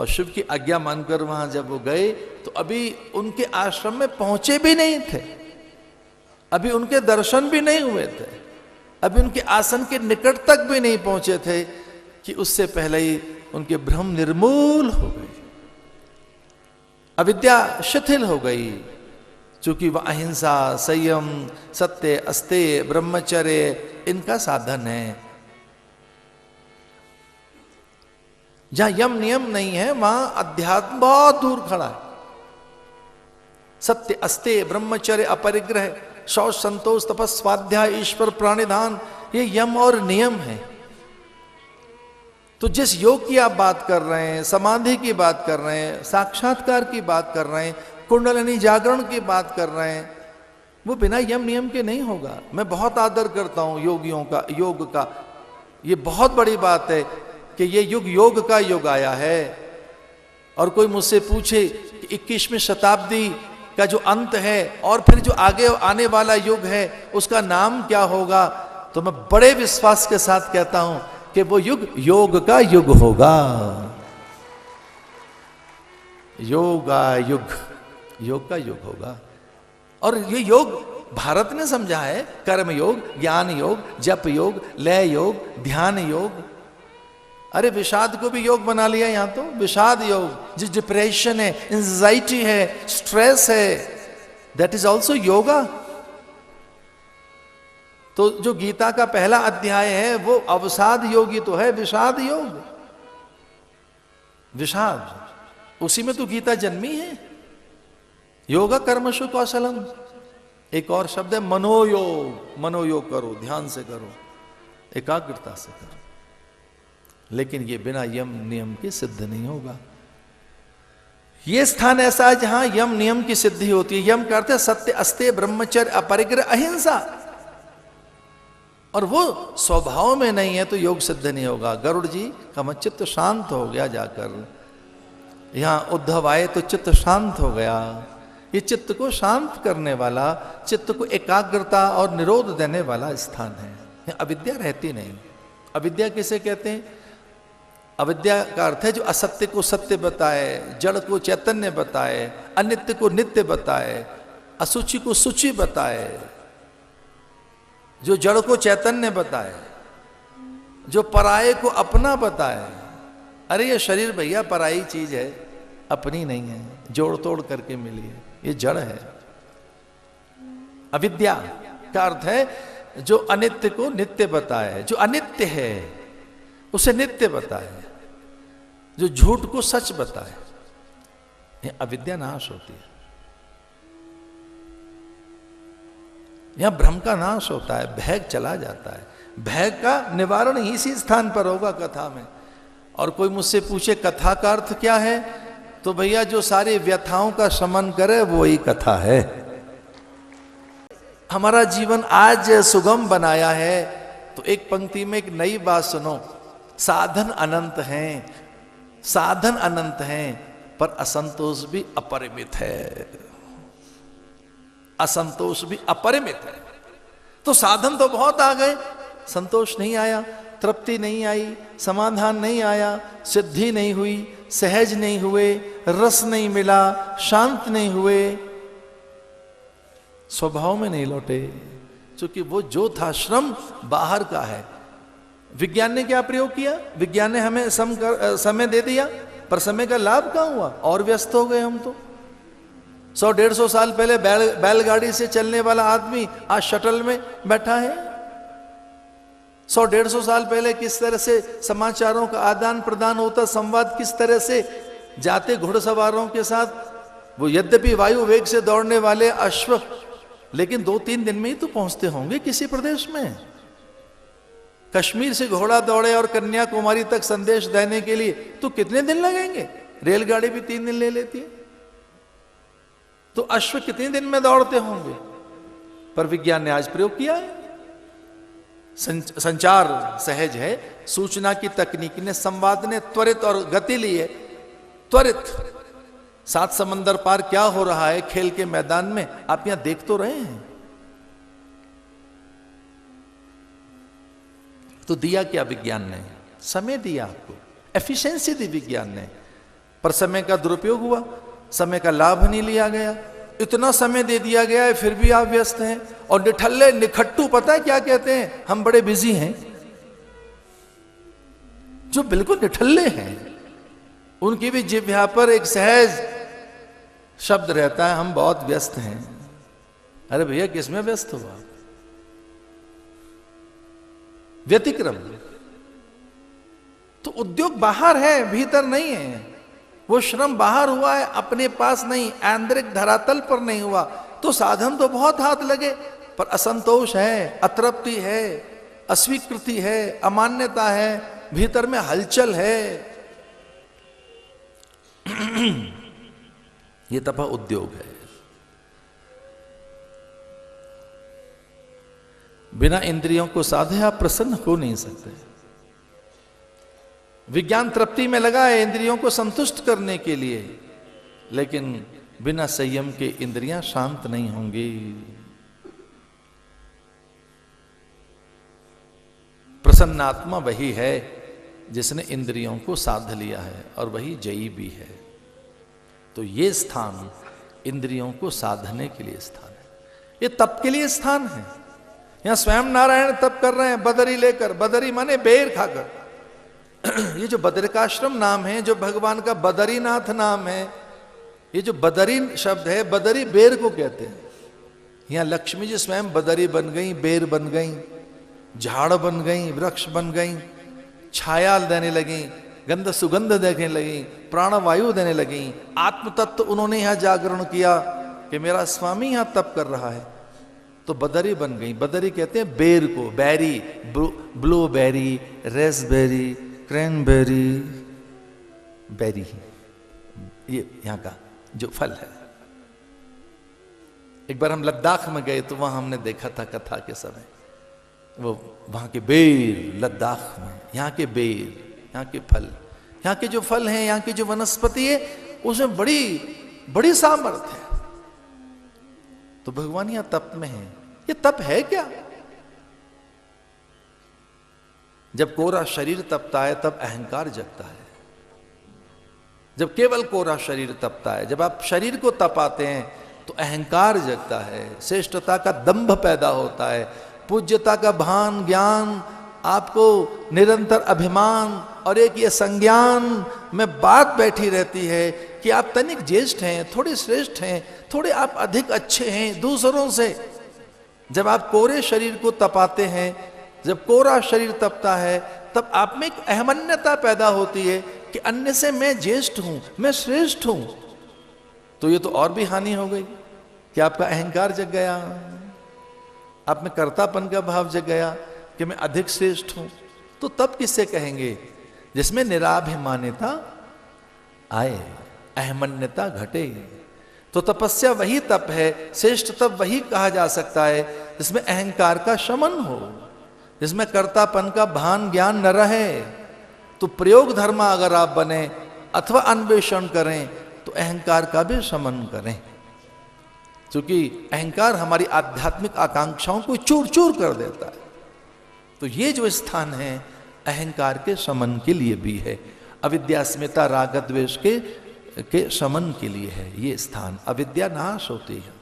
और शिव की आज्ञा मानकर वहां जब वो गए तो अभी उनके आश्रम में पहुंचे भी नहीं थे, अभी उनके दर्शन भी नहीं हुए थे, अभी उनके आसन के निकट तक भी नहीं पहुंचे थे कि उससे पहले ही उनके भ्रम निर्मूल हो गए, अविद्या शिथिल हो गई। चूंकि वह अहिंसा, संयम, सत्य, अस्तेय, ब्रह्मचर्य इनका साधन है। जहां यम नियम नहीं है वहां अध्यात्म बहुत दूर खड़ा है। सत्य, अस्तेय, ब्रह्मचर्य, अपरिग्रह, शौच, संतोष, तपस, स्वाध्याय, ईश्वर प्राणिधान, ये यम और नियम है। तो जिस योग की आप बात कर रहे हैं, समाधि की बात कर रहे हैं, साक्षात्कार की बात कर रहे हैं, कुंडलिनी जागरण की बात कर रहे हैं, वो बिना यम नियम के नहीं होगा। मैं बहुत आदर करता हूं योगियों का, योग का। ये बहुत बड़ी बात है कि ये युग योग का युग आया है। और कोई मुझसे पूछे कि 21वीं शताब्दी का जो अंत है और फिर जो आगे आने वाला युग है उसका नाम क्या होगा, तो मैं बड़े विश्वास के साथ कहता हूं कि वो युग योग का युग होगा। योगा युग, योग का युग होगा। और ये योग भारत ने समझा है। कर्म योग, ज्ञान योग, जप योग, लय योग, ध्यान योग। अरे विषाद को भी योग बना लिया यहां तो। विषाद योग, जो डिप्रेशन है, एंजाइटी है, स्ट्रेस है, दैट इज ऑल्सो योगा। तो जो गीता का पहला अध्याय है वो अवसाद योगी तो है, विषाद योग, विषाद, उसी में तो गीता जन्मी है। योगा कर्मशु कौशलम, एक और शब्द है मनोयोग। मनोयोग करो, ध्यान से करो, एकाग्रता से करो। लेकिन ये बिना यम नियम के सिद्ध नहीं होगा। ये स्थान ऐसा है जहां यम नियम की सिद्धि होती है। यम करते सत्य, अस्तेय, ब्रह्मचर्य, अपरिग्रह, अहिंसा। और वो स्वभाव में नहीं है तो योग सिद्ध नहीं होगा। गरुड़ जी का चित्त शांत हो गया जाकर, यहां उद्धव आए तो चित्त शांत हो गया। ये चित्त को शांत करने वाला, चित्त को एकाग्रता और निरोध देने वाला स्थान है। यहाँ अविद्या रहती नहीं। अविद्या किसे कहते हैं? अविद्या का अर्थ है जो असत्य को सत्य बताए, जड़ को चैतन्य बताए, अनित्य को नित्य बताए, असुचि को सुचि बताए, जो जड़ को चैतन्य बताए, जो पराये को अपना बताए। अरे ये शरीर भैया पराई चीज है, अपनी नहीं है, जोड़ तोड़ करके मिली है, ये जड़ है। अविद्या का अर्थ है जो अनित्य को नित्य बताए, जो अनित्य है उसे नित्य बताए, जो झूठ को सच बताए। ये अविद्या नाश होती है। यहां भ्रम का नाश होता है, भय चला जाता है। भय का निवारण इसी स्थान पर होगा, कथा में। और कोई मुझसे पूछे कथा का अर्थ क्या है, तो भैया जो सारी व्यथाओं का शमन करे वो ही कथा है। हमारा जीवन आज सुगम बनाया है तो एक पंक्ति में एक नई बात सुनो। साधन अनंत हैं, साधन अनंत हैं, पर असंतोष भी अपरिमित है। असंतोष भी अपरिमित है। तो साधन तो बहुत आ गए, संतोष नहीं आया, तृप्ति नहीं आई, समाधान नहीं आया, सिद्धि नहीं हुई, सहज नहीं हुए, रस नहीं मिला, शांत नहीं हुए, स्वभाव में नहीं लौटे। क्योंकि वो जो था श्रम बाहर का है। विज्ञान ने क्या प्रयोग किया? विज्ञान ने हमें समय दे दिया, पर समय का लाभ कहां हुआ? और व्यस्त हो गए हम तो। 100-150 साल पहले बैलगाड़ी से चलने वाला आदमी आज शटल में बैठा है। 100-150 साल पहले किस तरह से समाचारों का आदान प्रदान होता, संवाद किस तरह से जाते घुड़सवारों के साथ। वो यद्यपि वायु वेग से दौड़ने वाले अश्व, लेकिन 2-3 दिन में ही तो पहुंचते होंगे किसी प्रदेश में। कश्मीर से घोड़ा दौड़े और कन्याकुमारी तक संदेश देने के लिए तो कितने दिन लगेंगे? रेलगाड़ी भी 3 दिन ले लेती है, तो अश्व कितने दिन में दौड़ते होंगे? पर विज्ञान ने आज प्रयोग किया है। संचार सहज है, सूचना की तकनीक ने, संवाद ने त्वरित और गति ली है। त्वरित 7 समंदर पार क्या हो रहा है खेल के मैदान में, आप यहां देख तो रहे हैं। तो दिया क्या विज्ञान ने? समय दिया आपको, एफिशिएंसी दी विज्ञान ने। पर समय का दुरुपयोग हुआ, समय का लाभ नहीं लिया गया। इतना समय दे दिया गया है फिर भी आप व्यस्त हैं। और निठल्ले निखट्टू पता है क्या कहते हैं? हम बड़े बिजी हैं। जो बिल्कुल निठल्ले हैं उनकी भी जिह्वा पर एक सहज शब्द रहता है, हम बहुत व्यस्त हैं। अरे भैया किसमें व्यस्त हुआ? व्यतिक्रम। तो उद्योग बाहर है, भीतर नहीं है। वो श्रम बाहर हुआ है, अपने पास नहीं, आंतरिक धरातल पर नहीं हुआ। तो साधन तो बहुत हाथ लगे, पर असंतोष है, अतृप्ति है, अस्वीकृति है, अमान्यता है, भीतर में हलचल है। ये तप उद्योग है। बिना इंद्रियों को साधे आप प्रसन्न हो नहीं सकते। विज्ञान तृप्ति में लगा है इंद्रियों को संतुष्ट करने के लिए, लेकिन बिना संयम के इंद्रियां शांत नहीं होंगी। प्रसन्न आत्मा वही है जिसने इंद्रियों को साध लिया है, और वही जयी भी है। तो ये स्थान इंद्रियों को साधने के लिए स्थान है, ये तप के लिए स्थान है। यहां स्वयं नारायण तप कर रहे हैं बदरी लेकर, बदरी माने बेर खाकर। ये जो बदरिकाश्रम नाम है, जो भगवान का बदरीनाथ नाम है, ये जो बदरी शब्द है, बदरी बेर को कहते हैं। यहां लक्ष्मी जी स्वयं बदरी बन गई, बेर बन गई, झाड़ बन गई, वृक्ष बन गई, छाया देने लगी, गंध सुगंध देने लगी, प्राणवायु देने लगी। आत्म तत्व उन्होंने यहां जागरण किया कि मेरा स्वामी यहां तप कर रहा है, तो बदरी बन गई। बदरी कहते हैं बेर को, बैरी, ब्लूबेरी, रेसबेरी, क्रैनबेरी, बेरी, ये यहां का जो फल है। एक बार हम लद्दाख में गए तो वहां हमने देखा था कथा के समय, वो वहां के बेर, लद्दाख में यहाँ के बेर, यहाँ के फल, यहाँ के जो फल हैं, यहाँ की जो वनस्पति है, उसमें बड़ी बड़ी सामर्थ्य है। तो भगवान यहाँ तप में है। ये तप है क्या? जब कोरा शरीर तपता है तब अहंकार जगता है। जब केवल कोरा शरीर तपता है, जब आप शरीर को तपाते हैं तो अहंकार जगता है, श्रेष्ठता का दंभ पैदा होता है, पूज्यता का भान ज्ञान, आपको निरंतर अभिमान और एक ये संज्ञान में बात बैठी रहती है कि आप तनिक ज्येष्ठ हैं, थोड़े श्रेष्ठ हैं, थोड़े आप अधिक अच्छे हैं दूसरों से। जब आप कोरे शरीर को तपाते हैं, जब कोरा शरीर तपता है, तब आप में एक अहमन्यता पैदा होती है कि अन्य से मैं ज्येष्ठ हूं, मैं श्रेष्ठ हूं। तो ये तो और भी हानि हो गई कि आपका अहंकार जग गया, आप में कर्तापन का भाव जग गया कि मैं अधिक श्रेष्ठ हूं। तो तब किससे कहेंगे? जिसमें निराभिमानिता आए, अहमन्यता घटे। तो तपस्या वही तप है, श्रेष्ठ तप वही कहा जा सकता है जिसमें अहंकार का शमन हो, जिसमें कर्तापन का भान ज्ञान न रहे। तो प्रयोग धर्मा अगर आप बने अथवा अन्वेषण करें तो अहंकार का भी शमन करें, क्योंकि अहंकार हमारी आध्यात्मिक आकांक्षाओं को चूर चूर कर देता है। तो ये जो स्थान है अहंकार के शमन के लिए भी है, अविद्या अस्मिता राग द्वेष के शमन के लिए है। ये स्थान अविद्या नाश होती है।